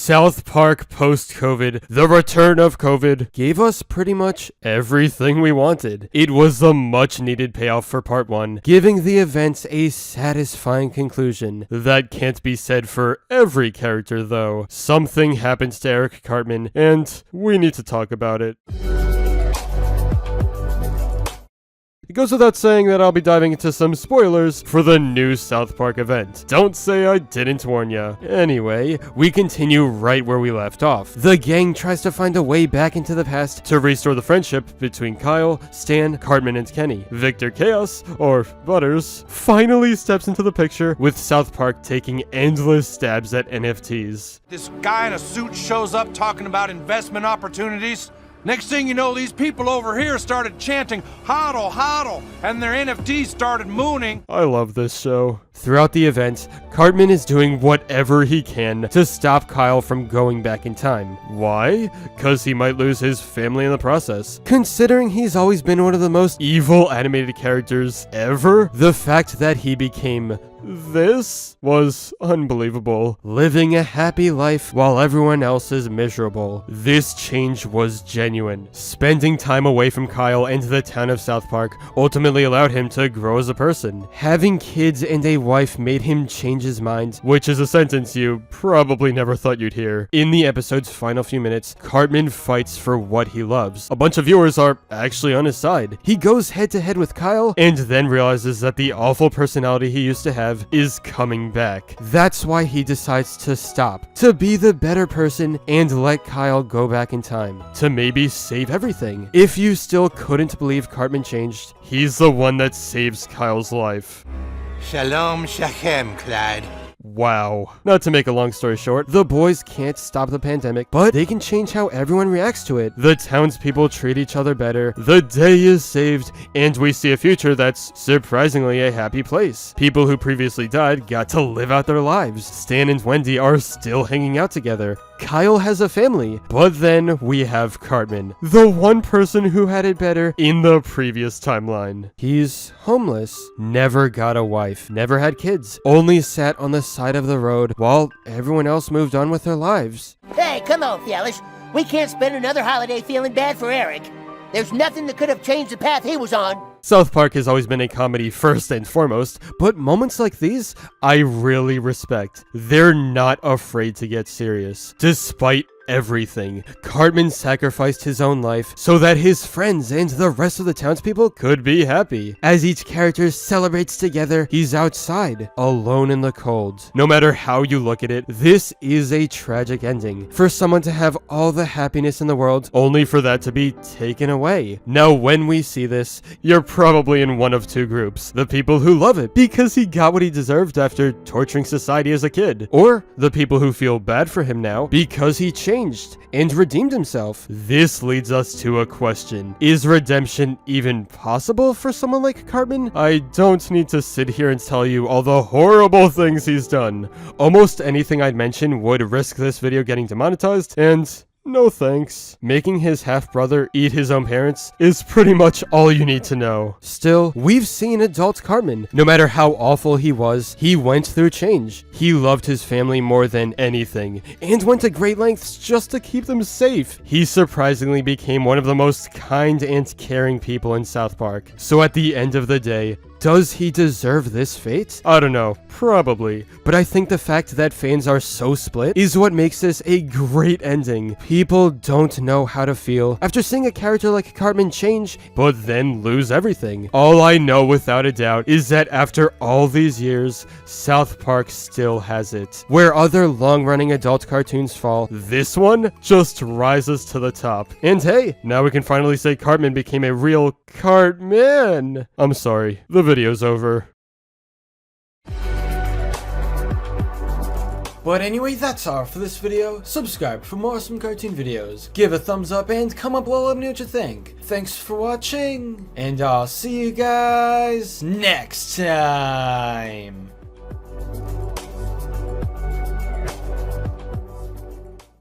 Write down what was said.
South Park post-COVID, the return of COVID, gave us pretty much everything we wanted. It was a much-needed payoff for part 1, giving the events a satisfying conclusion. That can't be said for every character though. Something happens to Eric Cartman, and we need to talk about it. It goes without saying that I'll be diving into some spoilers for the new South Park event. Don't say I didn't warn ya. Anyway, we continue right where we left off. The gang tries to find a way back into the past to restore the friendship between Kyle, Stan, Cartman, and Kenny. Victor Chaos, or Butters, finally steps into the picture, with South Park taking endless stabs at NFTs. This guy in a suit shows up talking about investment opportunities. Next thing you know, these people over here started chanting, "Hodl, hodl," and their NFTs started mooning. I love this show. Throughout the event, Cartman is doing whatever he can to stop Kyle from going back in time. Why? Because he might lose his family in the process. Considering he's always been one of the most evil animated characters ever, the fact that he became this was unbelievable. Living a happy life while everyone else is miserable. This change was genuine. Spending time away from Kyle and the town of South Park ultimately allowed him to grow as a person. Having kids and a wife made him change his mind, which is a sentence you probably never thought you'd hear. In the episode's final few minutes, Cartman fights for what he loves. A bunch of viewers are actually on his side. He goes head to head with Kyle and then realizes that the awful personality he used to have is coming back. That's why he decides to stop, to be the better person and let Kyle go back in time, to maybe save everything. If you still couldn't believe Cartman changed, he's the one that saves Kyle's life. Shalom Shachem, Clyde. Wow. Not to make a long story short, the boys can't stop the pandemic, but they can change how everyone reacts to it. The townspeople treat each other better, the day is saved, and we see a future that's surprisingly a happy place. People who previously died got to live out their lives. Stan and Wendy are still hanging out together. Kyle has a family, but then we have Cartman, the one person who had it better in the previous timeline. He's homeless, never got a wife, never had kids, only sat on the side of the road while everyone else moved on with their lives. Hey, come on, fellas. We can't spend another holiday feeling bad for Eric. There's nothing that could have changed the path he was on. South Park has always been a comedy first and foremost, but moments like these, I really respect. They're not afraid to get serious. Despite everything, Cartman sacrificed his own life so that his friends and the rest of the townspeople could be happy. As each character celebrates together, he's outside, alone in the cold. No matter how you look at it, this is a tragic ending. For someone to have all the happiness in the world, only for that to be taken away. Now, when we see this, you're probably in one of two groups. The people who love it because he got what he deserved after torturing society as a kid. Or the people who feel bad for him now because he changed and redeemed himself. This leads us to a question. Is redemption even possible for someone like Cartman? I don't need to sit here and tell you all the horrible things he's done. Almost anything I'd mention would risk this video getting demonetized, and no thanks. Making his half-brother eat his own parents is pretty much all you need to know. Still, we've seen adult Cartman. No matter how awful he was, he went through change. He loved his family more than anything, and went to great lengths just to keep them safe. He surprisingly became one of the most kind and caring people in South Park. So at the end of the day, does he deserve this fate? I don't know, probably. But I think the fact that fans are so split is what makes this a great ending. People don't know how to feel after seeing a character like Cartman change, but then lose everything. All I know without a doubt is that after all these years, South Park still has it. Where other long-running adult cartoons fall, this one just rises to the top. And hey, now we can finally say Cartman became a real Cartman. I'm sorry, the video's over. But anyway, that's all for this video. Subscribe for more awesome cartoon videos. Give a thumbs up and comment below, let me know what you think. Thanks for watching, and I'll see you guys next time.